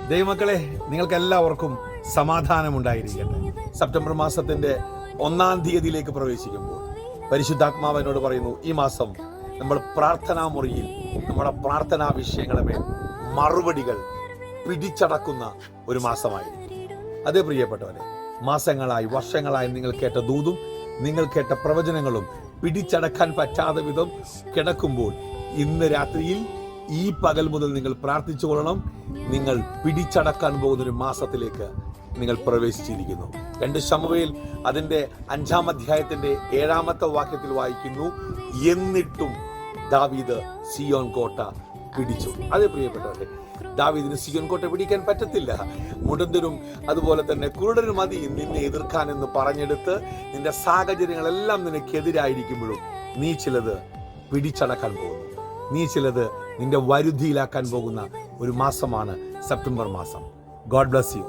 ദൈവമക്കളെ, നിങ്ങൾക്ക് എല്ലാവർക്കും സമാധാനമുണ്ടായിരിക്കട്ടെ. സെപ്റ്റംബർ മാസത്തിന്റെ 1-ാം തീയതിയിലേക്ക് പ്രവേശിക്കുമ്പോൾ പരിശുദ്ധാത്മാവ് എന്നോട് പറയുന്നു, ഈ മാസം നമ്മൾ പ്രാർത്ഥനാ മുറിയിൽ നമ്മുടെ പ്രാർത്ഥനാ വിഷയങ്ങളെ മേൽ മറുപടികൾ പിടിച്ചടക്കുന്ന ഒരു മാസമായിരിക്കും. അതേ പ്രിയപ്പെട്ടവരെ, മാസങ്ങളായി വർഷങ്ങളായി നിങ്ങൾ കേട്ട ദൂതും നിങ്ങൾ കേട്ട പ്രവചനങ്ങളും പിടിച്ചടക്കാൻ പറ്റാതെ വിധം കിടക്കുമ്പോൾ ഇന്ന് രാത്രിയിൽ ഈ പകൽ മുതൽ നിങ്ങൾ പ്രാർത്ഥിച്ചു കൊള്ളണം. നിങ്ങൾ പിടിച്ചടക്കാൻ പോകുന്ന ഒരു മാസത്തിലേക്ക് നിങ്ങൾ പ്രവേശിച്ചിരിക്കുന്നു. 2 ശമൂവേൽ അതിന്റെ 5-ാം അധ്യായത്തിന്റെ 7-ാമത്തെ വാക്യത്തിൽ വായിക്കുന്നു, എന്നിട്ടും ദാവീദ് സിയോൻ കോട്ട പിടിച്ചു. അതേ പ്രിയപ്പെട്ടവരെ, ദാവീദിന് സിയോൻ കോട്ട പിടിക്കാൻ പറ്റത്തില്ല. മുടന്തരും അതുപോലെ തന്നെ കുരുടരും മതി നിന്നെ എതിർക്കാൻ എന്ന് പറഞ്ഞെടുത്ത് നിന്റെ സാഹചര്യങ്ങളെല്ലാം നിനക്കെതിരായിരിക്കുമ്പോഴും നീ ചിലത് പിടിച്ചടക്കാൻ പോകുന്നു. നീ ചിലത് നിന്റെ വരുതിയിലാക്കാൻ പോകുന്ന ഒരു മാസമാണ് സെപ്റ്റംബർ മാസം. God bless you.